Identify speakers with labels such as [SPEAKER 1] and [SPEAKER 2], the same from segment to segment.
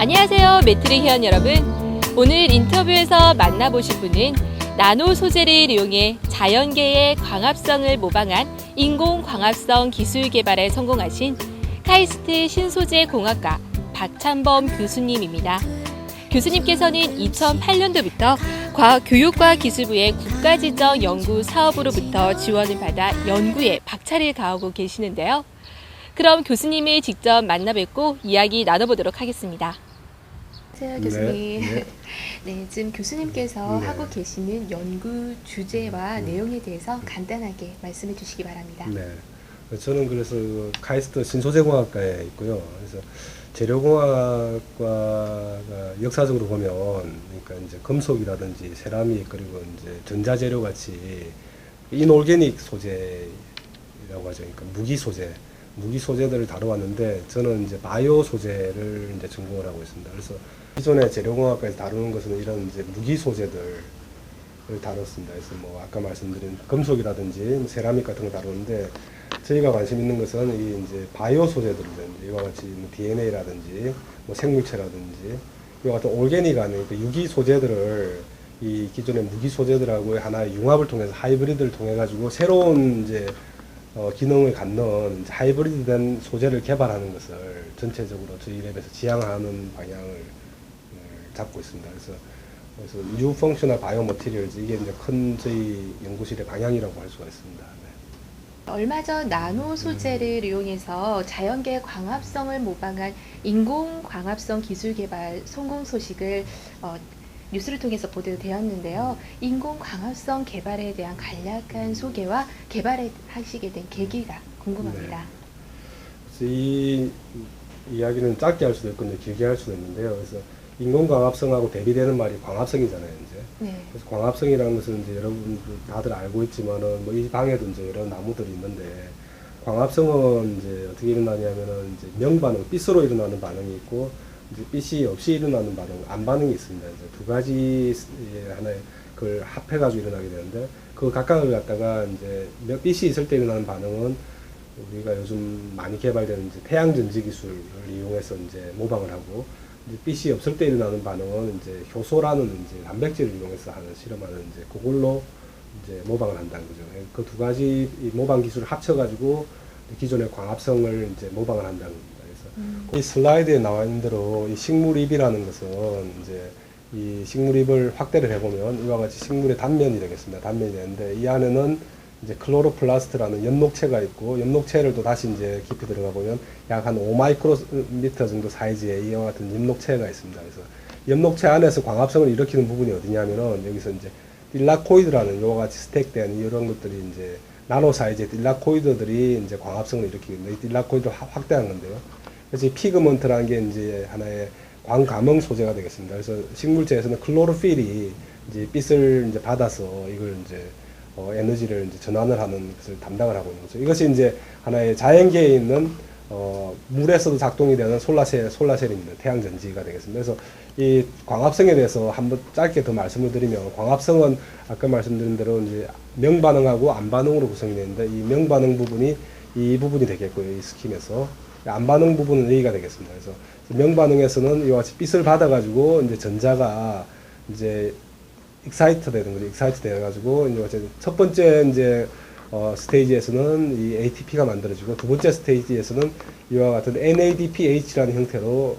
[SPEAKER 1] 안녕하세요, 매트릭 회원 여러분. 오늘 인터뷰에서 만나보실 분은 나노 소재를 이용해 자연계의 광합성을 모방한 인공광합성 기술 개발에 성공하신 카이스트 신소재 공학과 박찬범 교수님입니다. 교수님께서는 2008년도부터 과학교육과기술부의 국가지정 연구 사업으로부터 지원을 받아 연구에 박차를 가하고 계시는데요. 그럼 교수님을 직접 만나 뵙고 이야기 나눠보도록 하겠습니다. 안녕하세요, 교수님. 네, 지금 교수님께서 하고 계시는 연구 주제와 내용에 대해서 간단하게 말씀해 주시기 바랍니다.
[SPEAKER 2] 네, 저는 그래서 카이스트 신소재공학과에 있고요. 그래서 재료공학과가 역사적으로 보면, 그러니까 이제 금속이라든지 세라믹 그리고 이제 전자재료 같이 인올게닉 소재라고 하죠. 그러니까 무기 소재들을 다뤄왔는데, 저는 이제 바이오 소재를 이제 전공을 하고 있습니다. 그래서 기존의 재료공학과에서 다루는 것은 이런 이제 무기 소재들을 다뤘습니다. 그래서 뭐 아까 말씀드린 금속이라든지 세라믹 같은 거 다루는데, 저희가 관심 있는 것은 이 이제 바이오 소재들인데, 이와 같이 뭐 DNA라든지 뭐 생물체라든지 이와 같은 올게닉한 그 유기 소재들을 이 기존의 무기 소재들하고의 하나의 융합을 통해서 하이브리드를 통해 가지고 새로운 이제 기능을 갖는 하이브리드된 소재를 개발하는 것을 전체적으로 저희 랩에서 지향하는 방향을 잡고 있습니다. 그래서 뉴 펑셔널 바이오 머티리얼즈, 이게 이제 큰 저희 연구실의 방향이라고 할 수가 있습니다. 네.
[SPEAKER 1] 얼마 전 나노 소재를 이용해서 자연계 광합성을 모방한 인공광합성 기술 개발 성공 소식을 뉴스를 통해서 보도되었는데요. 인공광합성 개발에 대한 간략한 소개와 개발을 하시게 된 계기가 궁금합니다.
[SPEAKER 2] 네. 그래서 이 이야기는 짧게 할 수도 있고 길게 할 수도 있는데요. 그래서 인공광합성하고 대비되는 말이 광합성이잖아요, 이제.
[SPEAKER 1] 네.
[SPEAKER 2] 그래서 광합성이라는 것은 이제 여러분 다들 알고 있지만은 뭐 이 방에도 이제 여러 나무들이 있는데, 광합성은 이제 어떻게 일어나냐면은 이제 명반응, 빛으로 일어나는 반응이 있고, 이제 빛이 없이 일어나는 반응, 안반응이 있습니다. 이제 두 가지 하나의 그걸 합해가지고 일어나게 되는데, 그 각각을 갖다가 이제 빛이 있을 때 일어나는 반응은 우리가 요즘 많이 개발되는 이제 태양전지 기술을 이용해서 이제 모방을 하고, 이제 빛이 없을 때 일어나는 반응은 이제 효소라는 이제 단백질을 이용해서 하는 실험하는 이제 그걸로 이제 모방을 한다는 거죠. 그 두 가지 이 모방 기술을 합쳐가지고 기존의 광합성을 이제 모방을 한다는 겁니다. 그래서 이 슬라이드에 나와 있는 대로 이 식물입이라는 것은 이제 이 식물입을 확대를 해보면 이와 같이 식물의 단면이 되겠습니다. 단면이 되는데, 이 안에는 이제 클로로플라스트라는 엽록체가 있고, 엽록체를 또 다시 이제 깊이 들어가 보면 약 한 5마이크로미터 정도 사이즈의 이와 같은 엽록체가 있습니다. 그래서 엽록체 안에서 광합성을 일으키는 부분이 어디냐면은, 여기서 이제 딜라코이드라는 이와 같이 스택된 이런 것들이 이제 나노 사이즈의 딜라코이드들이 이제 광합성을 일으키는데, 이 딜라코이드를 확대한 건데요. 그래서 이 피그먼트라는 게 이제 하나의 광감응 소재가 되겠습니다. 그래서 식물체에서는 클로로필이 이제 빛을 이제 받아서 이걸 이제 에너지를 이제 전환을 하는 것을 담당을 하고 있는 거죠. 이것이 이제 하나의 자연계에 있는 물에서도 작동이 되는 솔라셀입니다. 태양전지가 되겠습니다. 그래서 이 광합성에 대해서 한번 짧게 더 말씀을 드리면, 광합성은 아까 말씀드린 대로 이제 명반응하고 안반응으로 구성이 되는데, 이 명반응 부분이 이 부분이 되겠고요. 이 스킴에서 안반응 부분은 여기가 되겠습니다. 그래서 명반응에서는 이와 같이 빛을 받아가지고 이제 전자가 이제 익사이트 되는 거죠. 익사이트 되어가지고 이제 첫 번째 이제 스테이지에서는 이 ATP가 만들어지고, 두 번째 스테이지에서는 이와 같은 NADPH라는 형태로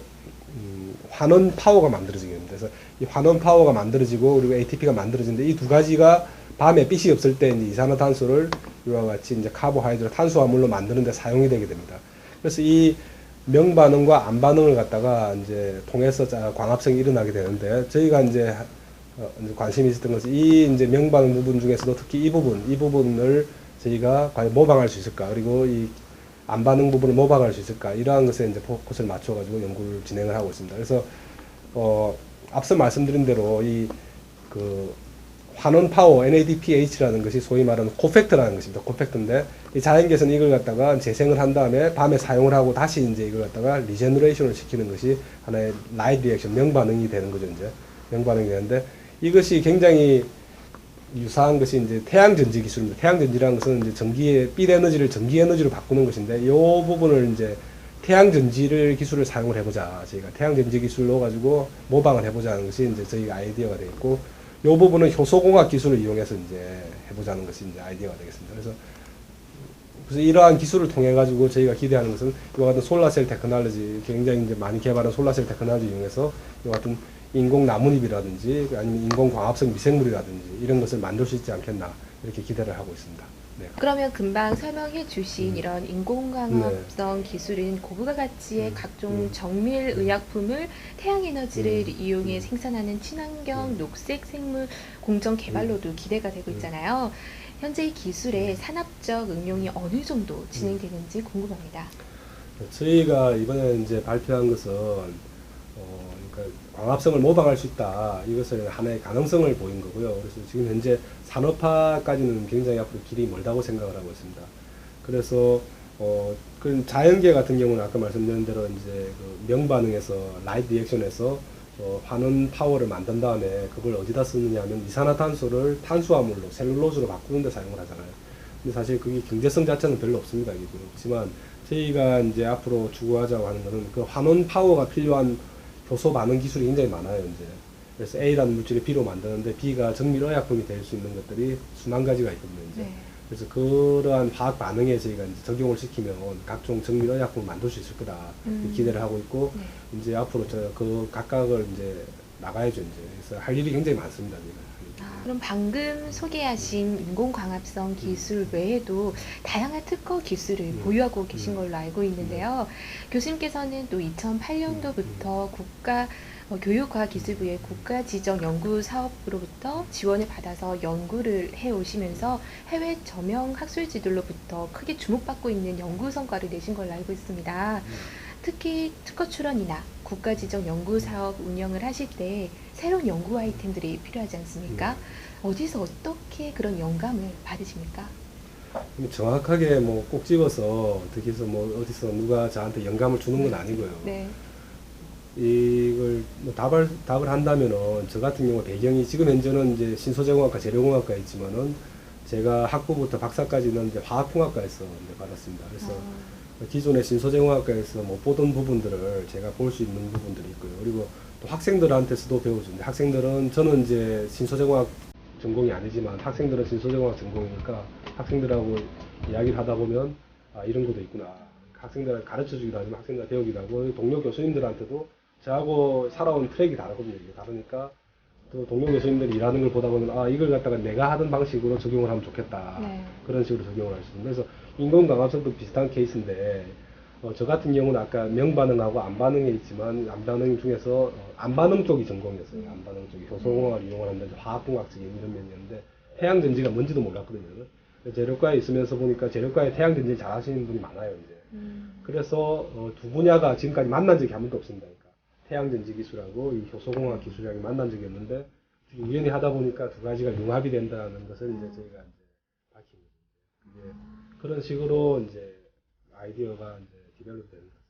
[SPEAKER 2] 환원 파워가 만들어지게 됩니다. 그래서 이 환원 파워가 만들어지고 그리고 ATP가 만들어지는데, 이 두 가지가 밤에 빛이 없을 때 이제 이산화탄소를 이와 같이 이제 카보하이드레트 탄수화물로 만드는 데 사용이 되게 됩니다. 그래서 이 명반응과 안반응을 갖다가 이제 통해서 광합성이 일어나게 되는데, 저희가 이제 관심이 있었던 것은 이 이제 명반응 부분 중에서도 특히 이 부분을 저희가 과연 모방할 수 있을까, 그리고 이 안반응 부분을 모방할 수 있을까, 이러한 것에 이제 포커스를 맞춰가지고 연구를 진행을 하고 있습니다. 그래서 앞서 말씀드린 대로 이 그 환원 파워 NADPH라는 것이 소위 말하는 코팩터라는 것입니다. 코팩터인데, 이 자연계에서는 이걸 갖다가 재생을 한 다음에 밤에 사용을 하고 다시 이제 이걸 갖다가 리제너레이션을 시키는 것이 하나의 라이트 리액션, 명반응이 되는 거죠. 이제 명반응이 되는데, 이것이 굉장히 유사한 것이 이제 태양전지 기술입니다. 태양전지라는 것은 이제 전기의 빛 에너지를 전기 에너지로 바꾸는 것인데, 이 부분을 이제 태양전지를 기술을 사용을 해보자. 저희가 태양전지 기술을 넣어가지고 모방을 해보자는 것이 이제 저희 아이디어가 되겠고, 이 부분은 효소공학 기술을 이용해서 이제 해보자는 것이 이제 아이디어가 되겠습니다. 그래서 이러한 기술을 통해 가지고 저희가 기대하는 것은 이와 같은 솔라셀 테크놀로지, 굉장히 이제 많이 개발한 솔라셀 테크놀로지 이용해서 이와 같은 인공 나뭇잎이라든지 아니면 인공 광합성 미생물이라든지 이런 것을 만들 수 있지 않겠나 이렇게 기대를 하고 있습니다. 네.
[SPEAKER 1] 그러면 금방 설명해 주신 이런 인공광합성 기술은 고부가 가치의 각종 정밀 의약품을 태양에너지를 이용해 생산하는 친환경 녹색 생물 공정 개발로도 기대가 되고 있잖아요. 현재 이 기술의 산업적 응용이 어느 정도 진행되는지 궁금합니다.
[SPEAKER 2] 저희가 이번에 이제 발표한 것은 그러니까 광합성을 모방할 수 있다. 이것을 하나의 가능성을 보인 거고요. 그래서 지금 현재 산업화까지는 굉장히 앞으로 길이 멀다고 생각을 하고 있습니다. 그래서 그 자연계 같은 경우는 아까 말씀드린 대로 이제 그 명반응에서 라이트 리액션에서 환원 파워를 만든 다음에 그걸 어디다 쓰느냐 하면 이산화탄소를 탄수화물로 셀룰로즈로 바꾸는 데 사용을 하잖아요. 근데 사실 그게 경제성 자체는 별로 없습니다. 그렇지만 저희가 이제 앞으로 추구하자고 하는 것은 그 환원 파워가 필요한 효소 반응 기술이 굉장히 많아요, 이제. 그래서 A라는 물질을 B로 만드는데 B가 정밀의약품이 될 수 있는 것들이 수만 가지가 있거든요, 이제.
[SPEAKER 1] 네.
[SPEAKER 2] 그래서 그러한 화학 반응에 저희가 이제 적용을 시키면 각종 정밀의약품을 만들 수 있을 거다 기대를 하고 있고,
[SPEAKER 1] 네.
[SPEAKER 2] 이제 앞으로 그 각각을 이제 나가야죠, 이제. 그래서 할 일이 굉장히 많습니다, 지금.
[SPEAKER 1] 그럼 방금 소개하신 인공광합성 기술 외에도 다양한 특허 기술을 보유하고 계신 걸로 알고 있는데요. 교수님께서는 또 2008년도부터 교육과학기술부의 국가지정연구사업으로부터 지원을 받아서 연구를 해오시면서 해외 저명 학술지들로부터 크게 주목받고 있는 연구 성과를 내신 걸로 알고 있습니다. 특히 특허 출원이나 국가지정 연구사업 운영을 하실 때 새로운 연구 아이템들이 필요하지 않습니까? 어디서 어떻게 그런 영감을 받으십니까?
[SPEAKER 2] 정확하게 뭐 꼭 집어서 어떻게 해서 뭐 어디서 누가 저한테 영감을 주는 건 아니고요.
[SPEAKER 1] 네.
[SPEAKER 2] 이걸 뭐 답을 한다면은 저 같은 경우 배경이 지금 현재는 이제 신소재공학과 재료공학과에 있지만은 제가 학부부터 박사까지는 이제 화학공학과에서 이제 받았습니다. 그래서 기존의 신소재공학과에서 못 보던 부분들을 제가 볼 수 있는 부분들이 있고요. 그리고 또 학생들한테서도 배워줍니다. 학생들은 저는 이제 신소재공학 전공이 아니지만 학생들은 신소재공학 전공이니까 학생들하고 이야기를 하다 보면 아 이런 것도 있구나. 학생들한테 가르쳐 주기도 하지만 학생들 배우기도 하고 동료 교수님들한테도 저하고 살아온 트랙이 다르거든요. 이게 다르니까 또 동료 교수님들이 일하는 걸 보다 보면 아 이걸 갖다가 내가 하던 방식으로 적용을 하면 좋겠다.
[SPEAKER 1] 네.
[SPEAKER 2] 그런 식으로 적용을 할 수 있습니다. 그래서 인공광합성도 비슷한 케이스인데 저 같은 경우는 아까 명반응하고 안반응에 있지만 안반응 중에서 안반응 쪽이 전공이었어요. 안반응 쪽이 효소공학을 이용을 하는데 화학공학적인 이런 면이었는데 태양전지가 뭔지도 몰랐거든요. 재료과에 있으면서 보니까 재료과에 태양전지 잘 하시는 분이 많아요. 이제. 그래서 두 분야가 지금까지 만난 적이 한 번도 없습니다. 그러니까 태양전지 기술하고 이 효소공학 기술하고 만난 적이 없는데 우연히 하다 보니까 두 가지가 융합이 된다는 것을 이제 저희가 이제 밝힌 거죠. 그런 식으로 이제 아이디어가 이제 디벨롭 되는 거죠.